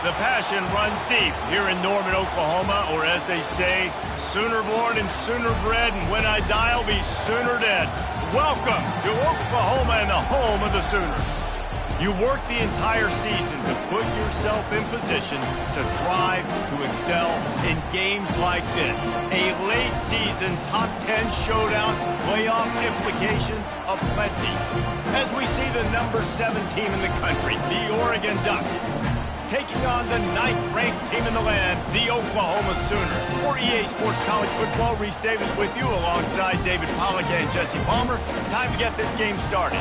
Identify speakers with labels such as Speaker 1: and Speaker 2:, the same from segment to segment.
Speaker 1: The passion runs deep here in Norman, Oklahoma, or as they say, sooner born and sooner bred, and when I die, I'll be sooner dead. Welcome to Oklahoma and the home of the Sooners. You work the entire season to put yourself in position to thrive, to excel in games like this. A late season top 10 showdown, playoff implications aplenty. As we see the number 7 team in the country, the Oregon Ducks, taking on the 9th-ranked team in the land, the Oklahoma Sooners. For EA Sports College Football, Reese Davis with you alongside David Pollack and Jesse Palmer. Time to get this game started.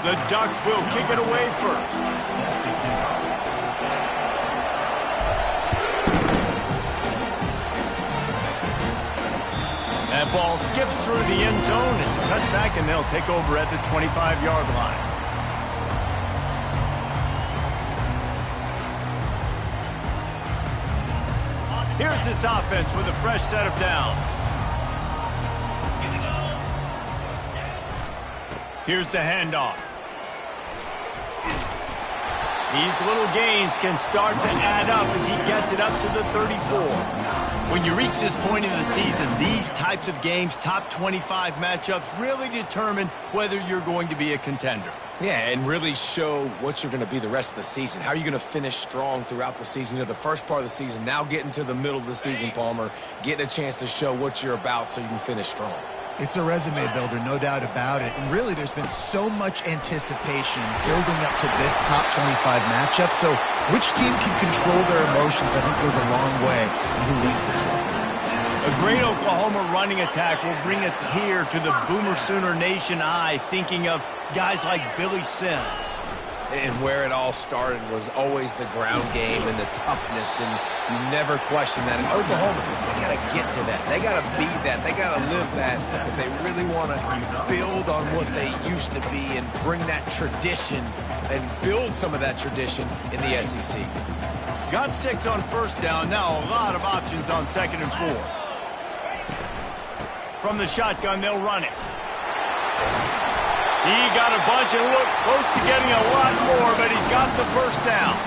Speaker 1: The Ducks will kick it away first. That ball skips through the end zone. It's a touchback, and they'll take over at the 25-yard line. Here's this offense with a fresh set of downs. Here's the handoff. These little gains can start to add up as he gets it up to the 34. When you reach this point in the season, these types of games, top 25 matchups, really determine whether you're going to be a contender.
Speaker 2: Yeah, and really show what you're going to be the rest of the season. How are you going to finish strong throughout the season? You know, the first part of the season, now getting to the middle of the season, Palmer, getting a chance to show what you're about so you can finish strong.
Speaker 3: It's a resume builder, no doubt about it. And really, there's been so much anticipation building up to this top 25 matchup. So which team can control their emotions, I think, goes a long way in who wins this one.
Speaker 1: A great Oklahoma running attack will bring a tear to the Boomer Sooner Nation eye, thinking of guys like Billy Sims.
Speaker 2: And where it all started was always the ground game and the toughness, and you never question that. In Oklahoma, they got to get to that. They got to be that. They got to live that if they really want to build on what they used to be and bring that tradition and build some of that tradition in the SEC.
Speaker 1: Got 6 on first down. Now a lot of options on 2nd and 4. From the shotgun, they'll run it. He got a bunch and looked close to getting a lot more, but he's got the first down.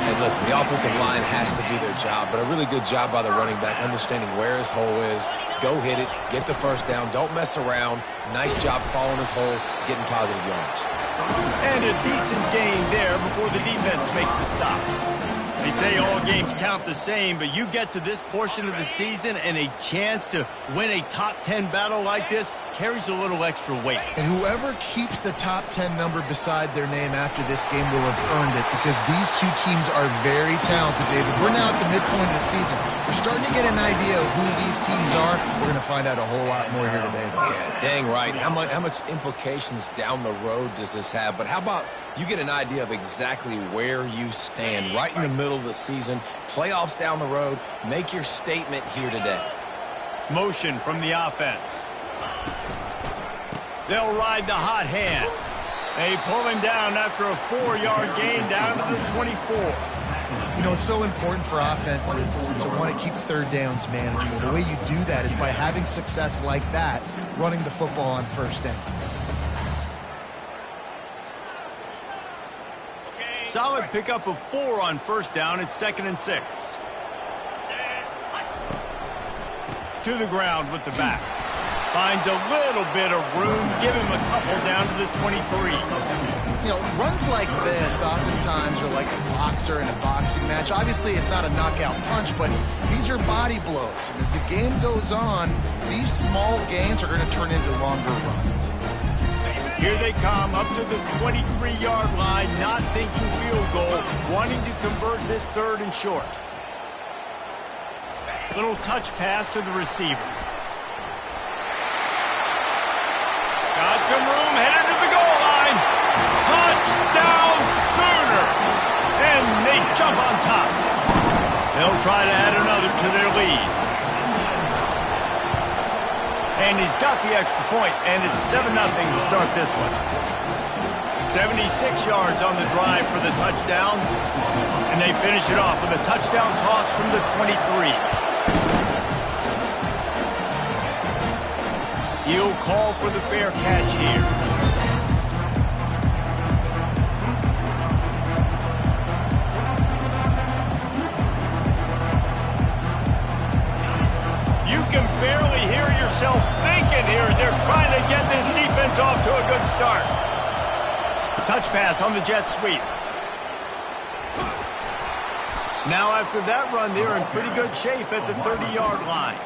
Speaker 2: And listen, the offensive line has to do their job, but a really good job by the running back, understanding where his hole is. Go hit it, get the first down, don't mess around. Nice job following his hole, getting positive yards.
Speaker 1: And a decent gain there before the defense makes the stop. They say all games count the same, but you get to this portion of the season and a chance to win a top 10 battle like this carries a little extra weight.
Speaker 3: And whoever keeps the top 10 number beside their name after this game will have earned it, because these two teams are very talented, David. We're now at the midpoint of the season. We're starting to get an idea of who these teams are. We're going to find out a whole lot more here today, though.
Speaker 2: Yeah, dang right. How much implications down the road does this have? But how about you get an idea of exactly where you stand right in the middle of the season, playoffs down the road, make your statement here today.
Speaker 1: Motion from the offense. They'll ride the hot hand. They pull him down after a 4-yard gain down to the 24.
Speaker 3: You know, it's so important for offenses to want to keep third downs manageable. The way you do that is by having success like that, running the football on first down.
Speaker 1: Solid pickup of 4 on first down. It's 2nd and 6. To the ground with the back. Finds a little bit of room. Give him a couple down to the 23.
Speaker 3: You know, runs like this oftentimes are like a boxer in a boxing match. Obviously, it's not a knockout punch, but these are body blows. And as the game goes on, these small gains are going to turn into longer runs.
Speaker 1: Here they come up to the 23-yard line, not thinking field goal, wanting to convert this 3rd and short. Little touch pass to the receiver. Got some room, headed to the goal line. Touchdown Sooners! And they jump on top. They'll try to add another to their lead. And he's got the extra point, and it's 7-0 to start this one. 76 yards on the drive for the touchdown. And they finish it off with a touchdown toss from the 23. He'll call for the fair catch here. You can barely hear yourself thinking here as they're trying to get this defense off to a good start. Touch pass on the jet sweep. Now after that run, they're in pretty good shape at the 30-yard line.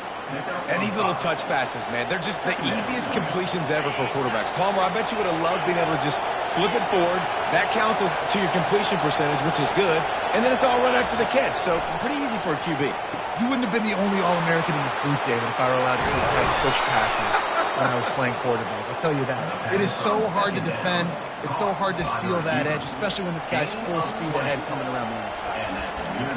Speaker 2: And these little touch passes, man, they're just the easiest completions ever for quarterbacks. Palmer, I bet you would have loved being able to just flip it forward. That counts as to your completion percentage, which is good. And then it's all run after the catch, so pretty easy for a QB.
Speaker 3: You wouldn't have been the only All-American in this booth, David, if I were allowed to play push passes when I was playing quarterback. I'll tell you that. It is so hard to defend. It's so hard to seal that edge, especially when this guy's full speed ahead coming around the outside.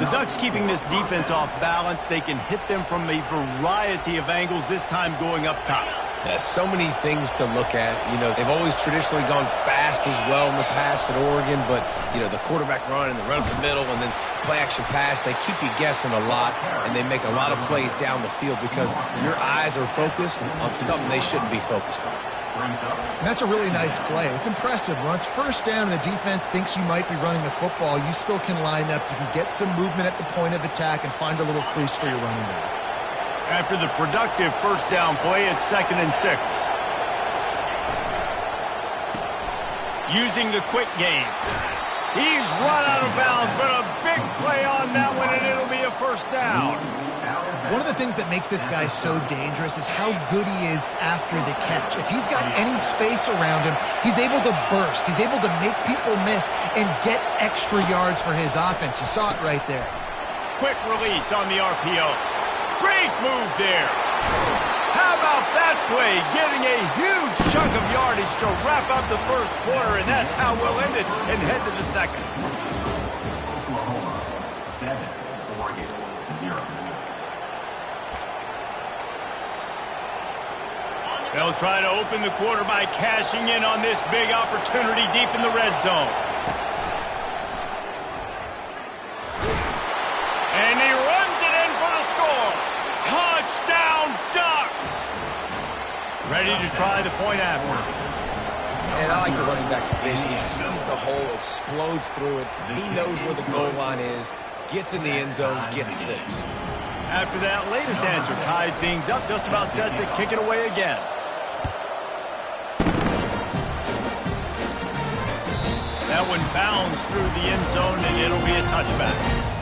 Speaker 1: The Ducks keeping this defense off balance. They can hit them from a variety of angles, this time going up top.
Speaker 2: There's so many things to look at. You know, they've always traditionally gone fast as well in the past at Oregon, but, you know, the quarterback run and the run up the middle and then play-action pass, they keep you guessing a lot, and they make a lot of plays down the field because your eyes are focused on something they shouldn't be focused on.
Speaker 3: And that's a really nice play. It's impressive. When it's first down and the defense thinks you might be running the football, you still can line up. You can get some movement at the point of attack and find a little crease for your running back.
Speaker 1: After the productive first down play, it's 2nd and 6. Using the quick game. He's run out of bounds, but a big play on that one, and it'll be a first down.
Speaker 3: One of the things that makes this guy so dangerous is how good he is after the catch. If he's got any space around him, he's able to burst. He's able to make people miss and get extra yards for his offense. You saw it right there.
Speaker 1: Quick release on the RPO. Great move there. How about that play? Getting a huge chunk of yardage to wrap up the first quarter, and that's how we'll end it and head to the second.
Speaker 4: Oklahoma 7, Oregon 0.
Speaker 1: They'll try to open the quarter by cashing in on this big opportunity deep in the red zone. And he runs it in for the score. Touchdown, Ducks! Ready to try the point after.
Speaker 2: And I like the running back's vision. He sees the hole, explodes through it. He knows where the goal line is, gets in the end zone, gets 6.
Speaker 1: After that latest answer tied things up, just about set to kick it away again. That one bounds through the end zone, and it'll be a touchback.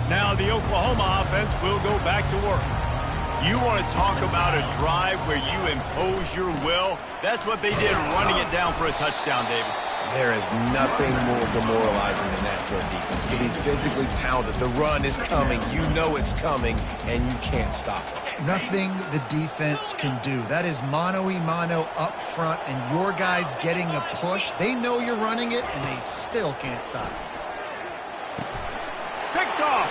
Speaker 1: Now the Oklahoma offense will go back to work. You want to talk about a drive where you impose your will? That's what they did, running it down for a touchdown, David.
Speaker 2: There is nothing more demoralizing than that for a defense. To be physically pounded. The run is coming. You know it's coming, and you can't stop it.
Speaker 3: Nothing the defense can do. That is mano-a-mano up front, and your guys getting a push. They know you're running it, and they still can't stop it.
Speaker 1: Picked off.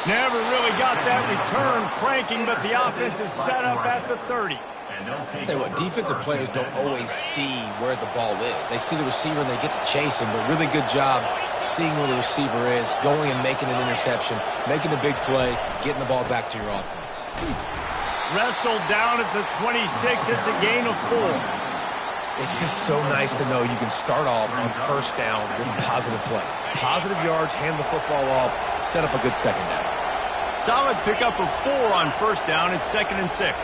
Speaker 1: Never really got that return cranking, but the offense is set up at the 30.
Speaker 2: I'll tell you what, defensive players don't always see where the ball is. They see the receiver and they get to chase him, but really good job seeing where the receiver is, going and making an interception, making a big play, getting the ball back to your offense.
Speaker 1: Wrestled down at the 26. It's a gain of 4.
Speaker 2: It's just so nice to know you can start off on first down with positive plays. Positive yards, hand the football off, set up a good second down.
Speaker 1: Solid pickup of 4 on first down. It's 2nd and 6.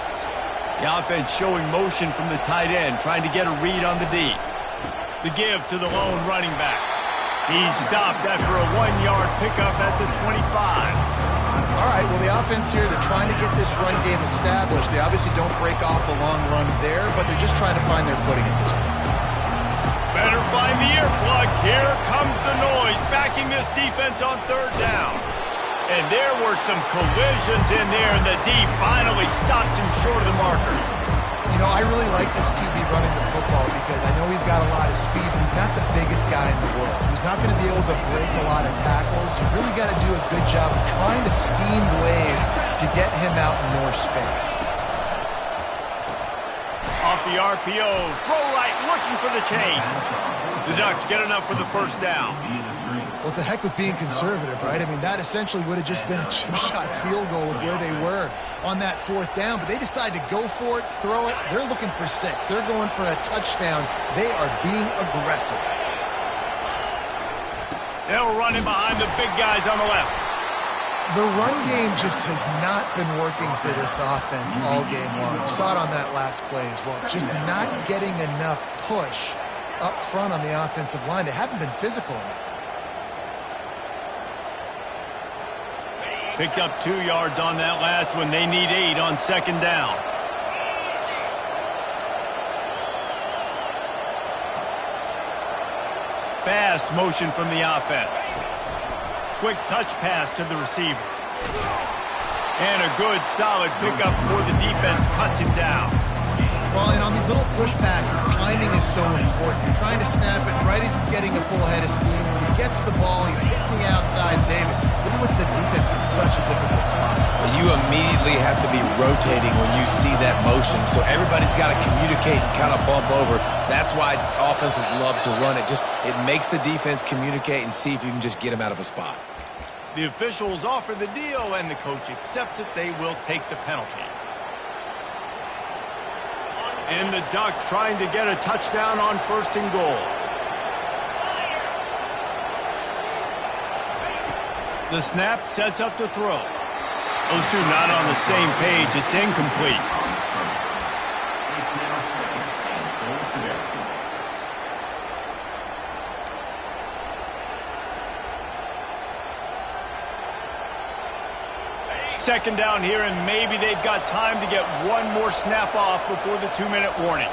Speaker 1: The offense showing motion from the tight end, trying to get a read on the D. The give to the lone running back. He's stopped after a 1-yard pickup at the 25.
Speaker 3: All right, well, the offense here, they're trying to get this run game established. They obviously don't break off a long run there, but they're just trying to find their footing at this point.
Speaker 1: Better find the earplugs. Here comes the noise, backing this defense on third down. And there were some collisions in there, and the D finally stops him short of the marker.
Speaker 3: You know, I really like this QB running the football because I know he's got a lot of speed, but he's not the biggest guy in the world. So he's not going to be able to break a lot of tackles. You really got to do a good job of trying to scheme ways to get him out in more space.
Speaker 1: Off the RPO, throw right, looking for the chains. The Ducks get enough for the first down.
Speaker 3: Well, to heck with being conservative, right? I mean, that essentially would have just been a chip-shot field goal with where they were on that fourth down, but they decide to go for it, throw it. They're looking for 6. They're going for a touchdown. They are being aggressive.
Speaker 1: They'll run in behind the big guys on the left.
Speaker 3: The run game just has not been working for this offense all game long. You saw it on that last play as well. Just not getting enough push up front on the offensive line. They haven't been physical enough.
Speaker 1: Picked up 2 yards on that last one. They need 8 on second down. Fast motion from the offense. Quick touch pass to the receiver. And a good, solid pickup for the defense. Cuts him down.
Speaker 3: Well, and on these little push passes, timing is so important. You're trying to snap it right as he's getting a full head of steam. When he gets the ball, he's hitting the outside. David, look at what's the defense in such a difficult spot.
Speaker 2: You immediately have to be rotating when you see that motion, so everybody's got to communicate and kind of bump over. That's why offenses love to run it. It makes the defense communicate and see if you can just get him out of a spot.
Speaker 1: The officials offer the deal, and the coach accepts it. They will take the penalty. And the Ducks trying to get a touchdown on first and goal. The snap sets up the throw. Those two not on the same page. It's incomplete. Second down here, and maybe they've got time to get one more snap off before the 2-minute warning.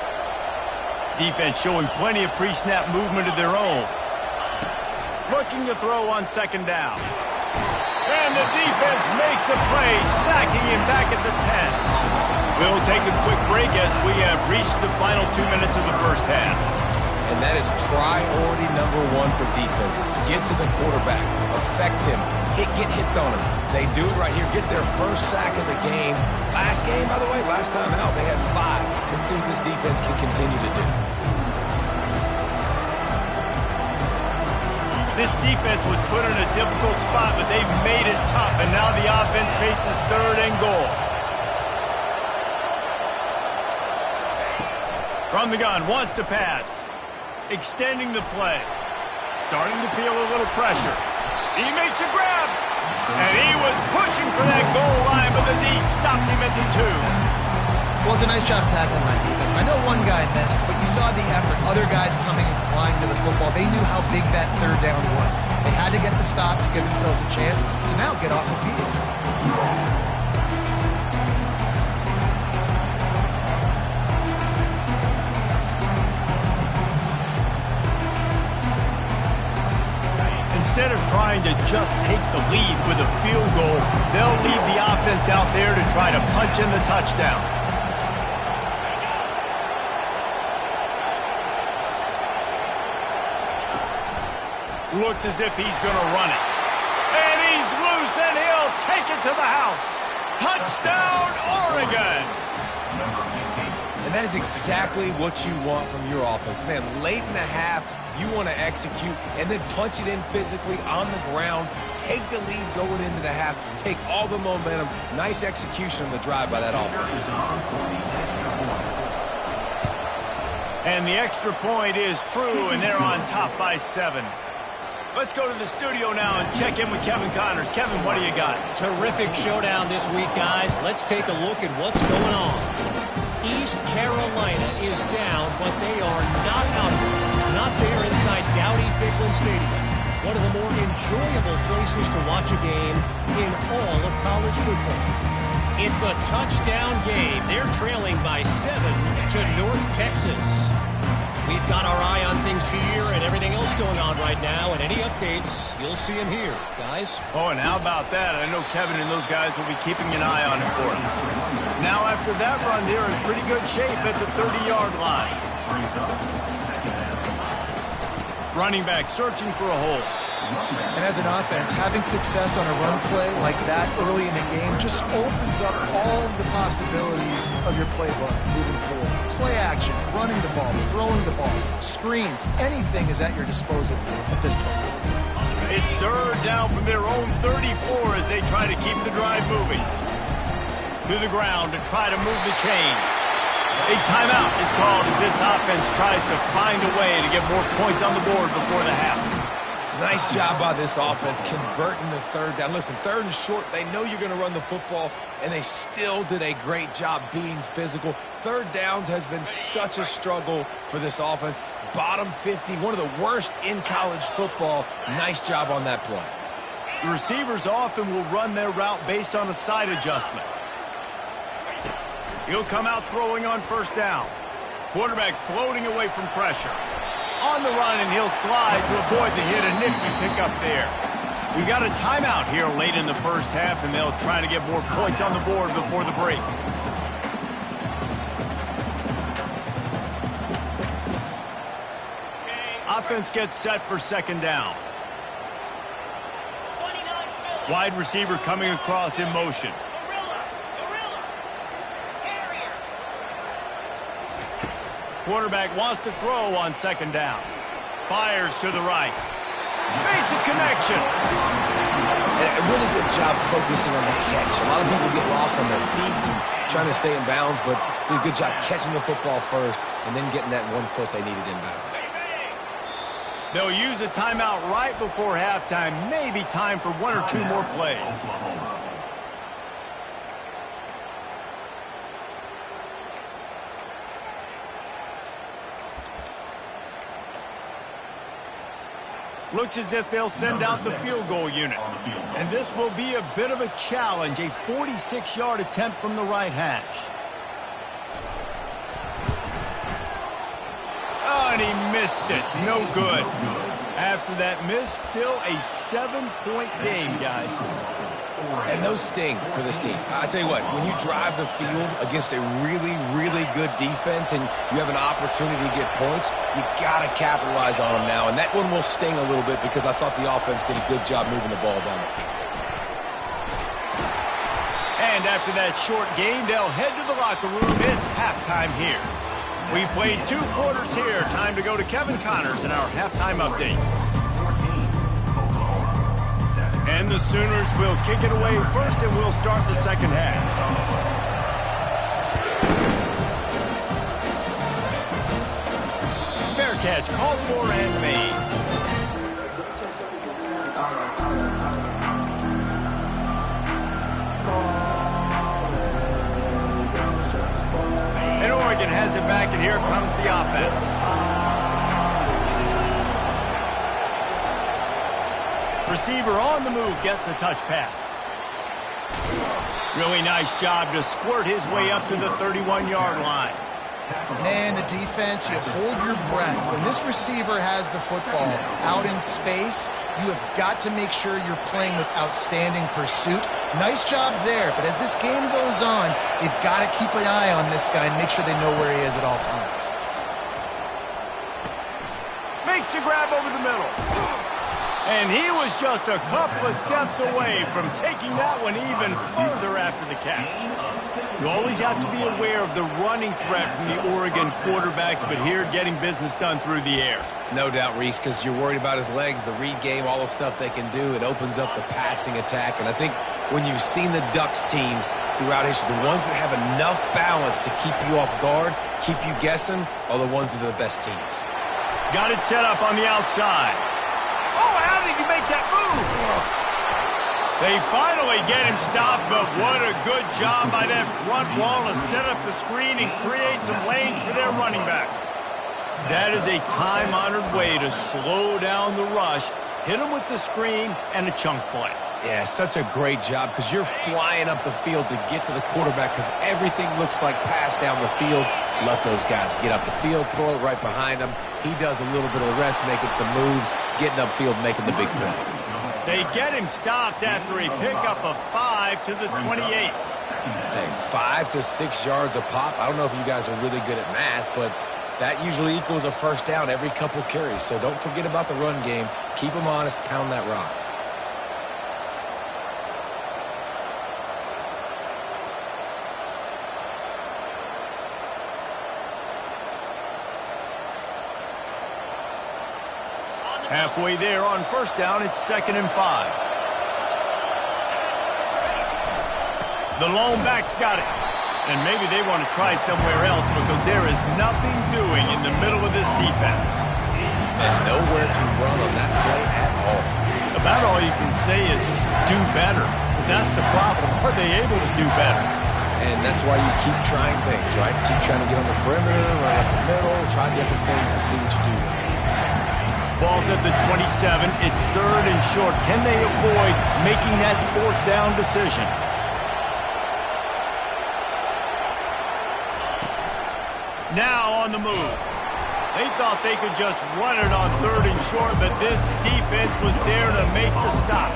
Speaker 1: Defense showing plenty of pre-snap movement of their own. Looking to throw on second down. And the defense makes a play, sacking him back at the 10. We'll take a quick break as we have reached the final 2 minutes of the first half.
Speaker 2: And that is priority number 1 for defenses. Get to the quarterback. Affect him. Get hits on him. They do it right here. Get their first sack of the game. Last game, by the way, last time out, they had 5. Let's see what this defense can continue to do.
Speaker 1: This defense was put in a difficult spot, but they've made it tough, and now the offense faces third and goal. From the gun, wants to pass. Extending the play. Starting to feel a little pressure. He makes a grab. And he was pushing for that goal line, but the D stopped him at the 2.
Speaker 3: Well, it's a nice job tackling that defense. I know one guy missed, but you saw the effort. Other guys coming and flying to the football. They knew how big that third down was. They had to get the stop to give themselves a chance to now get off the field.
Speaker 1: Instead of trying to just take the lead with a field goal, they'll leave the offense out there to try to punch in the touchdown. Looks as if he's going to run it. And he's loose, and he'll take it to the house. Touchdown, Oregon!
Speaker 2: And that is exactly what you want from your offense. Man, late in the half, you want to execute and then punch it in physically on the ground. Take the lead going into the half. Take all the momentum. Nice execution on the drive by that offense.
Speaker 1: And the extra point is true, and they're on top by 7. Let's go to the studio now and check in with Kevin Connors. Kevin, what do you got?
Speaker 5: Terrific showdown this week, guys. Let's take a look at what's going on. East Carolina is down, but they are not out. Not there inside Dowdy-Ficklin Stadium. One of the more enjoyable places to watch a game in all of college football. It's a touchdown game. They're trailing by 7 to North Texas. We've got our eye on things here and everything else going on right now, and any updates, you'll see them here, guys.
Speaker 1: Oh, and how about that? I know Kevin and those guys will be keeping an eye on him for us. Now, after that run, they're in pretty good shape at the 30-yard line. Running back searching for a hole.
Speaker 3: And as an offense, having success on a run play like that early in the game just opens up all of the possibilities of your playbook moving forward. Play action, running the ball, throwing the ball, screens, anything is at your disposal at this point.
Speaker 1: It's third down from their own 34 as they try to keep the drive moving. To the ground to try to move the chains. A timeout is called as this offense tries to find a way to get more points on the board before the half.
Speaker 2: Nice job by this offense converting the third down. Listen, third and short, they know you're going to run the football, and they still did a great job being physical. Third downs has been such a struggle for this offense. Bottom 50, one of the worst in college football. Nice job on that play.
Speaker 1: The receivers often will run their route based on a side adjustment. He'll come out throwing on first down. Quarterback floating away from pressure. On the run, and he'll slide to avoid the hit. A nifty pickup there. We got a timeout here late in the first half, and they'll try to get more points on the board before the break. Offense gets set for second down. Wide receiver coming across in motion. Quarterback wants to throw on second down. Fires to the right. Makes a connection.
Speaker 2: And a really good job focusing on the catch. A lot of people get lost on their feet and trying to stay in bounds, but did a good job catching the football first and then getting that 1 foot they needed in bounds.
Speaker 1: They'll use a timeout right before halftime. Maybe time for one or two more plays. Looks as if they'll send out the field goal unit. And this will be a bit of a challenge, a 46-yard attempt from the right hash. Oh, and he missed it. No good. After that miss, still a 7-point game, guys.
Speaker 2: And those sting for this team. I tell you what, when you drive the field against a really, really good defense and you have an opportunity to get points, you got to capitalize on them now. And that one will sting a little bit because I thought the offense did a good job moving the ball down the field.
Speaker 1: And after that short game, they'll head to the locker room. It's halftime here. We played 2 quarters here. Time to go to Kevin Connors in our halftime update. And the Sooners will kick it away first, and we'll start the second half. Fair catch, called for and made. And Oregon has it back, and here comes the offense. Receiver on the move gets the touch pass. Really nice job to squirt his way up to the 31-yard line.
Speaker 3: Man, the defense, you hold your breath. When this receiver has the football out in space, you have got to make sure you're playing with outstanding pursuit. Nice job there, but as this game goes on, they've got to keep an eye on this guy and make sure they know where he is at all times.
Speaker 1: Makes the grab over the middle. And he was just a couple of steps away from taking that one even further after the catch. You always have to be aware of the running threat from the Oregon quarterbacks, but here getting business done through the air.
Speaker 2: No doubt, Reese, because you're worried about his legs, the read game, all the stuff they can do. It opens up the passing attack. And I think when you've seen the Ducks teams throughout history, the ones that have enough balance to keep you off guard, keep you guessing, are the ones that are the best teams.
Speaker 1: Got it set up on the outside. Oh, how did he make that move? They finally get him stopped, but what a good job by that front wall to set up the screen and create some lanes for their running back. That is a time-honored way to slow down the rush, hit him with the screen, and a chunk play.
Speaker 2: Yeah, such a great job because you're flying up the field to get to the quarterback because everything looks like pass down the field. let those guys get up the field, throw it right behind them. He does a little bit of the rest, making some moves, getting upfield, making the big play.
Speaker 1: They get him stopped after a pickup of 5 to the 28.
Speaker 2: Hey, 5 to 6 yards a pop. I don't know if you guys are really good at math, but that usually equals a first down every couple carries. So don't forget about the run game. Keep them honest, pound that rock.
Speaker 1: Halfway there on first down, it's 2nd and 5. The lone back's got it. And maybe they want to try somewhere else because there is nothing doing in the middle of this defense.
Speaker 2: And nowhere to run on that play at all.
Speaker 1: About all you can say is do better. But that's the problem. Are they able to do better?
Speaker 2: And that's why you keep trying things, right? Keep trying to get on the perimeter, run up the middle, try different things to see what you do with it.
Speaker 1: Ball's at the 27. It's 3rd and short. Can they avoid making that 4th down decision? Now on the move. They thought they could just run it on 3rd and short, but this defense was there to make the stop.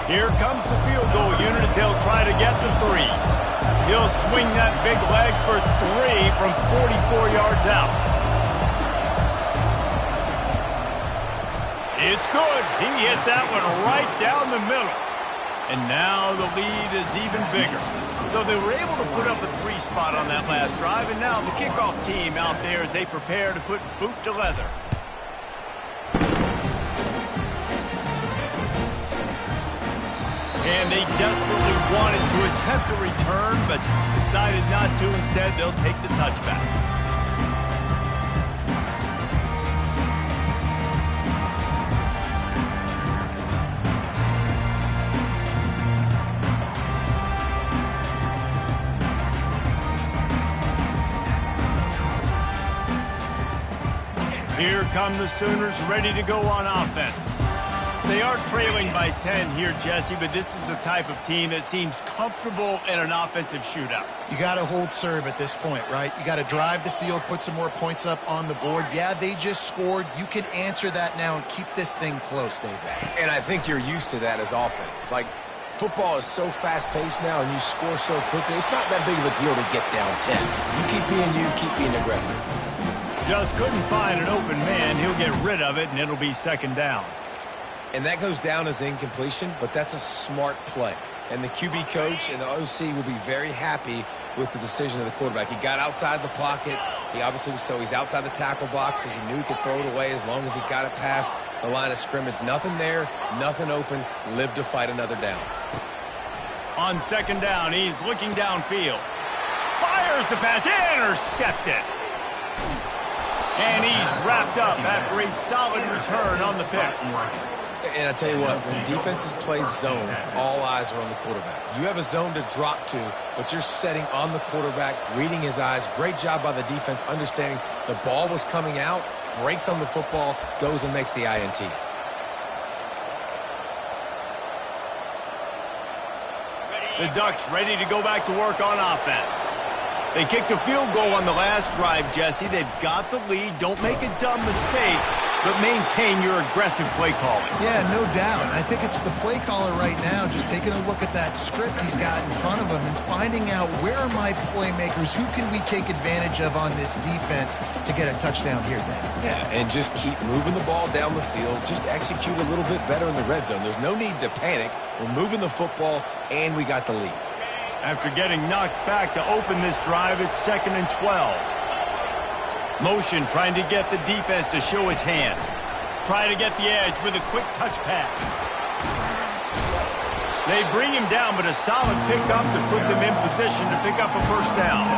Speaker 1: Here comes the field goal unit as they'll try to get the 3. He'll swing that big leg for 3 from 44 yards out. It's good. He hit that one right down the middle. And now the lead is even bigger. So they were able to put up a 3 spot on that last drive, and now the kickoff team out there as they prepare to put boot to leather. And they desperately wanted to attempt a return, but decided not to. Instead, they'll take the touchback. Here come the Sooners ready to go on offense. They are trailing by 10 here, Jesse, but this is the type of team that seems comfortable in an offensive shootout.
Speaker 3: You got to hold serve at this point, right? You got to drive the field, put some more points up on the board. Yeah, they just scored. You can answer that now and keep this thing close, David.
Speaker 2: And I think you're used to that as offense. Like, football is so fast-paced now and you score so quickly, it's not that big of a deal to get down 10. You keep being you, keep being aggressive.
Speaker 1: Just couldn't find an open man. He'll get rid of it, and it'll be 2nd down.
Speaker 2: And that goes down as incompletion, but that's a smart play. And the QB coach and the OC will be very happy with the decision of the quarterback. He got outside the pocket. He obviously was so he's outside the tackle boxes. He knew he could throw it away as long as he got it past the line of scrimmage. Nothing there, nothing open. Live to fight another down.
Speaker 1: On 2nd down, he's looking downfield. Fires the pass, intercepted. And he's wrapped up after a solid return on the pick.
Speaker 2: And I tell you what, when defenses play zone, all eyes are on the quarterback. You have a zone to drop to, but you're setting on the quarterback, reading his eyes. Great job by the defense, understanding the ball was coming out, breaks on the football, goes and makes the INT.
Speaker 1: The Ducks ready to go back to work on offense. They kicked a field goal on the last drive, Jesse. They've got the lead. Don't make a dumb mistake, but maintain your aggressive play calling.
Speaker 3: Yeah, no doubt. I think it's the play caller right now just taking a look at that script he's got in front of him and finding out where are my playmakers, who can we take advantage of on this defense to get a touchdown here, Dan.
Speaker 2: Yeah, and just keep moving the ball down the field. Just execute a little bit better in the red zone. There's no need to panic. We're moving the football, and we got the lead.
Speaker 1: After getting knocked back to open this drive, it's 2nd and 12. Motion trying to get the defense to show his hand. Try to get the edge with a quick touch pass. They bring him down, but a solid pickup to put them in position to pick up a first down.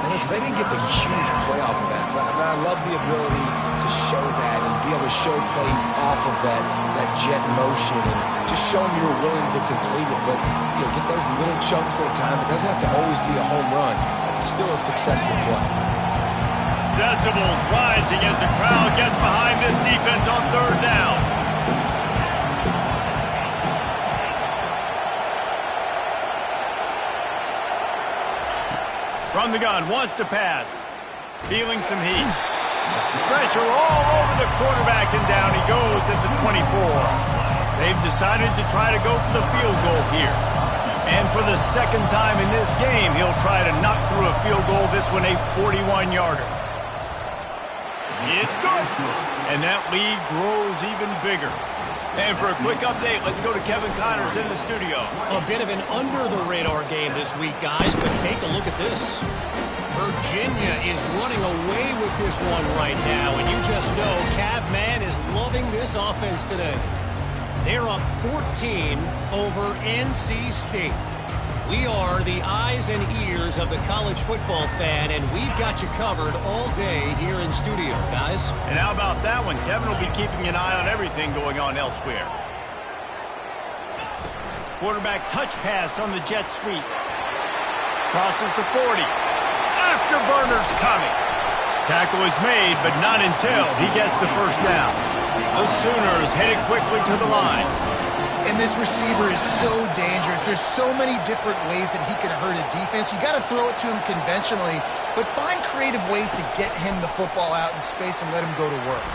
Speaker 2: And listen, they didn't get the huge play off of that, but I love the ability to show that and be able to show plays off of that jet motion and just show them you're willing to complete it. But get those little chunks at a time. It doesn't have to always be a home run. It's still a successful play.
Speaker 1: Decibels rising as the crowd gets behind this defense on 3rd down. the gun, wants to pass. Feeling some heat. Pressure all over the quarterback, and down he goes at the 24. They've decided to try to go for the field goal here. And for the second time in this game, he'll try to knock through a field goal, this one a 41-yarder. It's good. And that lead grows even bigger. And for a quick update, let's go to Kevin Connors in the studio.
Speaker 5: A bit of an under-the-radar game this week, guys, but take a look at this. Virginia is running away with this one right now, and you just know Cavman is loving this offense today. They're up 14 over NC State. We are the eyes and ears of the college football fan, and we've got you covered all day here in studio, guys.
Speaker 1: And how about that one? Kevin will be keeping an eye on everything going on elsewhere. Quarterback touch pass on the jet sweep. Crosses to 40. Afterburner's coming. Tackle is made, but not until he gets the first down. The Sooners headed quickly to the line.
Speaker 3: And this receiver is so dangerous. There's so many different ways that he can hurt a defense. You got to throw it to him conventionally, but find creative ways to get him the football out in space and let him go to work.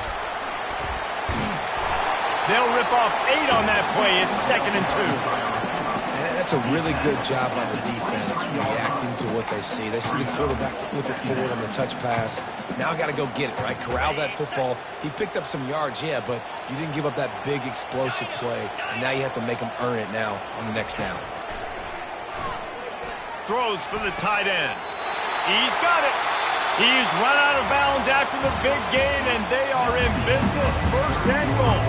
Speaker 1: They'll rip off 8 on that play. It's 2nd and 2.
Speaker 2: That's a really good job on the defense, reacting to what they see. They see the quarterback flip it forward on the touch pass. Now I got to go get it, right? Corral that football. He picked up some yards, yeah, but you didn't give up that big explosive play. And now you have to make him earn it now on the next down.
Speaker 1: Throws for the tight end. He's got it. He's run out of bounds after the big gain, and they are in business. 1st and goal.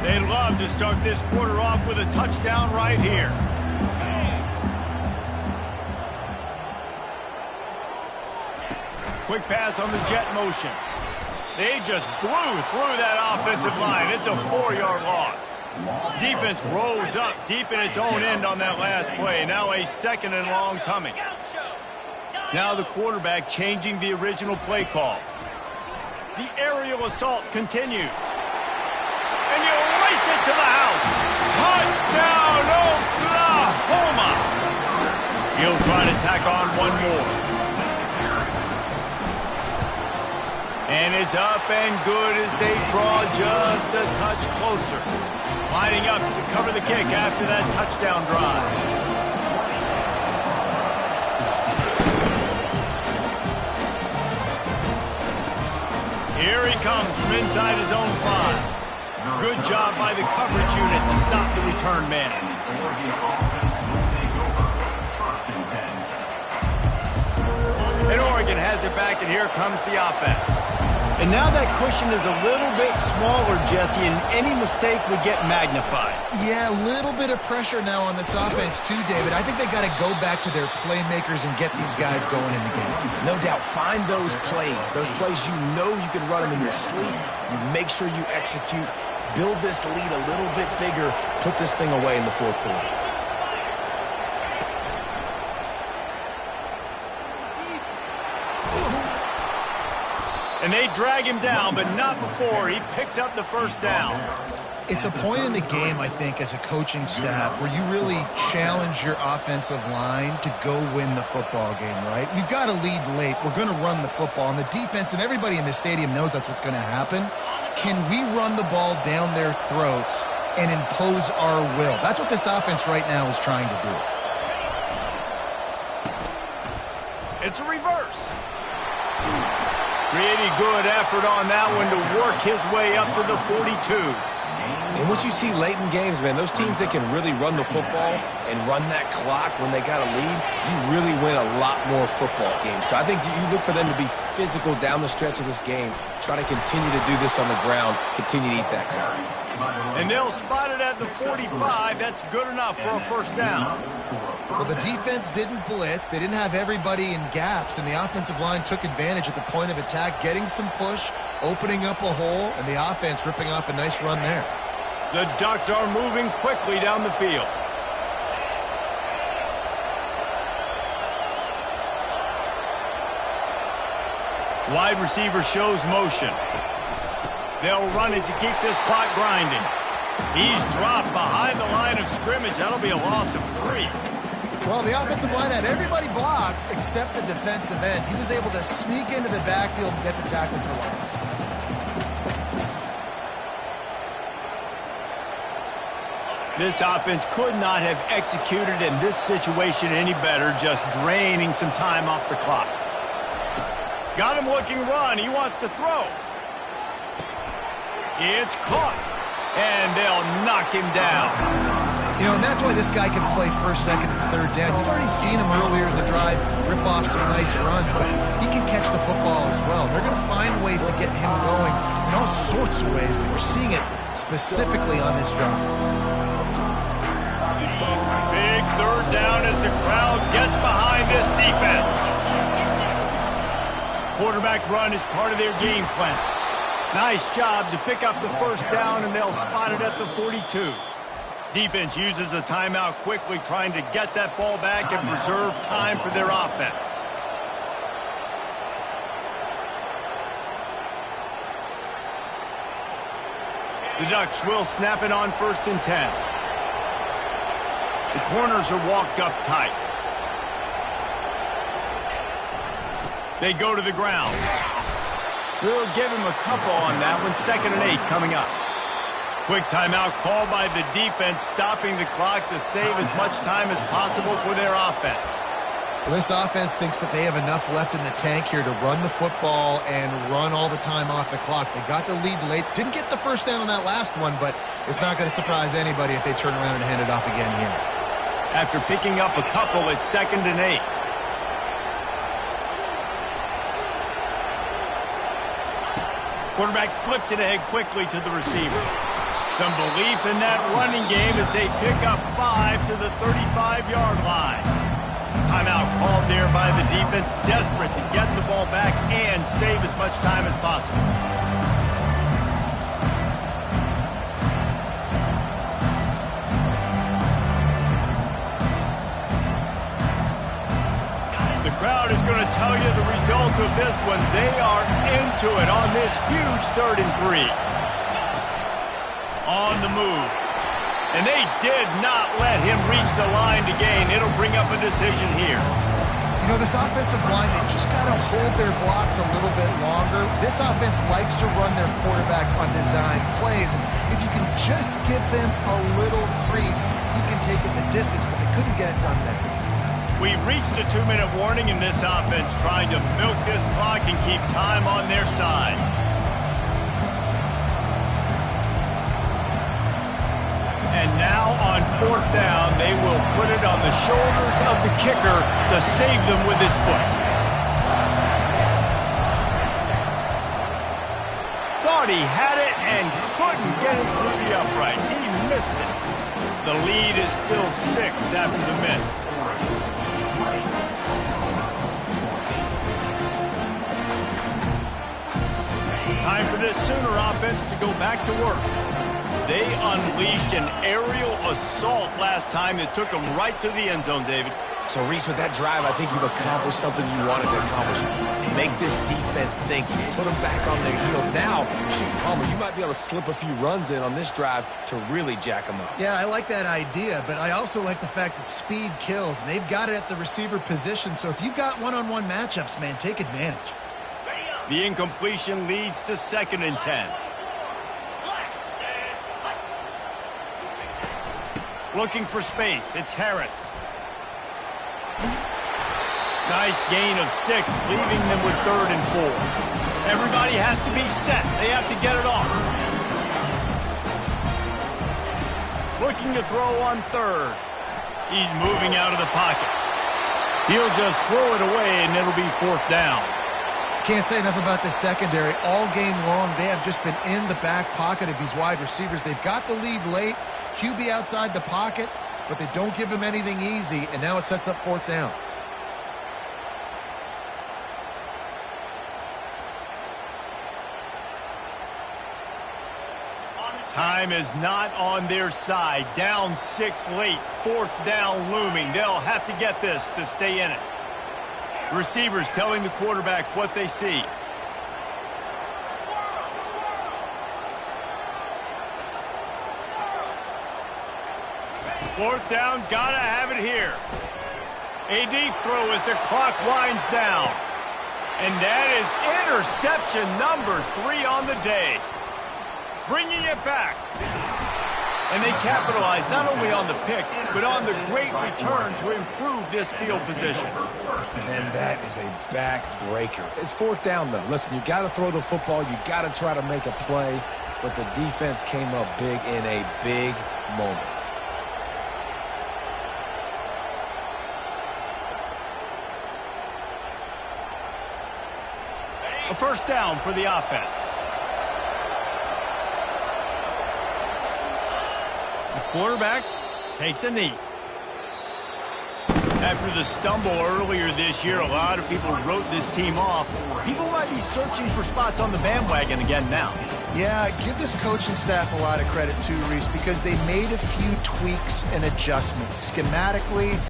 Speaker 1: They'd love to start this quarter off with a touchdown right here. Quick pass on the jet motion. They just blew through that offensive line. It's a 4-yard loss. Defense rose up deep in its own end on that last play. Now a 2nd and long coming. Now the quarterback changing the original play call. The aerial assault continues. And you race it to the house. Touchdown, Oklahoma. He'll try to tack on one more. And it's up and good as they draw just a touch closer. Lining up to cover the kick after that touchdown drive. Here he comes from inside his own 5. Good job by the coverage unit to stop the return man. And Oregon has it back, and here comes the offense. And now that cushion is a little bit smaller, Jesse, and any mistake would get magnified.
Speaker 3: Yeah, a little bit of pressure now on this offense too, David. I think they got to go back to their playmakers and get these guys going in the game.
Speaker 2: No doubt. Find those plays you know you can run them in your sleep. You make sure you execute. Build this lead a little bit bigger. Put this thing away in the 4th quarter.
Speaker 1: And they drag him down, but not before he picks up the first down.
Speaker 3: It's a point in the game, I think, as a coaching staff where you really challenge your offensive line to go win the football game, right? We've got to lead late. We're going to run the football. And the defense and everybody in the stadium knows that's what's going to happen. Can we run the ball down their throats and impose our will? That's what this offense right now is trying to do.
Speaker 1: It's a reverse. Pretty good effort on that one to work his way up to the 42.
Speaker 2: And what you see late in games, man, those teams that can really run the football and run that clock when they got a lead, you really win a lot more football games. So I think you look for them to be physical down the stretch of this game, try to continue to do this on the ground, continue to eat that clock.
Speaker 1: And they'll spot it at the 45. That's good enough for a first down.
Speaker 3: Well, the defense didn't blitz. They didn't have everybody in gaps, and the offensive line took advantage at the point of attack, getting some push, opening up a hole, and the offense ripping off a nice run there.
Speaker 1: The Ducks are moving quickly down the field. Wide receiver shows motion. They'll run it to keep this clock grinding. He's dropped behind the line of scrimmage. That'll be a loss of 3.
Speaker 3: Well, the offensive line had everybody blocked except the defensive end. He was able to sneak into the backfield and get the tackle for loss.
Speaker 1: This offense could not have executed in this situation any better, just draining some time off the clock. Got him looking run. He wants to throw. It's caught, and they'll knock him down.
Speaker 3: You know, and that's why this guy can play first, second, and third down. You've already seen him earlier in the drive rip off some nice runs, but he can catch the football as well. They're going to find ways to get him going in all sorts of ways, but we're seeing it specifically on this drive.
Speaker 1: Big third down as the crowd gets behind this defense. Quarterback run is part of their game plan. Nice job to pick up the first down, and they'll spot it at the 42. Defense uses a timeout quickly, trying to get that ball back and preserve time for their offense. The Ducks will snap it on 1st and 10. The corners are walked up tight. They go to the ground. We'll give him a couple on that one. 2nd and 8 coming up. Quick timeout called by the defense, stopping the clock to save as much time as possible for their offense.
Speaker 3: Well, this offense thinks that they have enough left in the tank here to run the football and run all the time off the clock. They got the lead late. Didn't get the first down on that last one, but it's not going to surprise anybody if they turn around and hand it off again here.
Speaker 1: After picking up a couple, it's 2nd and 8. Quarterback flips it ahead quickly to the receiver. Some belief in that running game as they pick up 5 to the 35-yard line. Timeout called there by the defense, desperate to get the ball back and save as much time as possible. The crowd is going to tell you the result of this one. They are into it on this huge 3rd and 3. On the move. And they did not let him reach the line to gain. It'll bring up a decision here.
Speaker 3: You know, this offensive line, they just got to hold their blocks a little bit longer. This offense likes to run their quarterback on design plays. And if you can just give them a little crease, he can take it the distance, but they couldn't get it done there.
Speaker 1: We've reached the 2-minute warning in this offense, trying to milk this clock and keep time on their side. And now on 4th down, they will put it on the shoulders of the kicker to save them with his foot. Thought he had it and couldn't get it through the uprights. He missed it. The lead is still 6 after the miss. Time for this Sooner offense to go back to work. They unleashed an aerial assault last time that took them right to the end zone, David.
Speaker 2: So, Reese, with that drive, I think you've accomplished something you wanted to accomplish. Make this defense think. Put them back on their heels. Now, shoot, Palmer, you might be able to slip a few runs in on this drive to really jack them up.
Speaker 3: Yeah, I like that idea, but I also like the fact that speed kills. And they've got it at the receiver position, so if you've got one-on-one matchups, man, take advantage.
Speaker 1: The incompletion leads to 2nd and 10. Looking for space. It's Harris. Nice gain of 6, leaving them with 3rd and 4. Everybody has to be set. They have to get it off. Looking to throw on 3rd. He's moving out of the pocket. He'll just throw it away, and it'll be 4th down.
Speaker 3: Can't say enough about this secondary. All game long, they have just been in the back pocket of these wide receivers. They've got the lead late. QB outside the pocket, but they don't give him anything easy, and now it sets up 4th down.
Speaker 1: Time is not on their side. Down 6 late. 4th down looming. They'll have to get this to stay in it. Receivers telling the quarterback what they see. 4th down, gotta have it here. A deep throw as the clock winds down. And that is interception number 3 on the day. Bringing it back. And they capitalized not only on the pick, but on the great return to improve this field position.
Speaker 2: And that is a backbreaker. It's 4th down, though. Listen, you got to throw the football. You got to try to make a play. But the defense came up big in a big moment.
Speaker 1: A 1st down for the offense. The quarterback takes a knee. After the stumble earlier this year, a lot of people wrote this team off. People might be searching for spots on the bandwagon again now.
Speaker 3: Yeah, give this coaching staff a lot of credit too, Reese, because they made a few tweaks and adjustments. Schematically,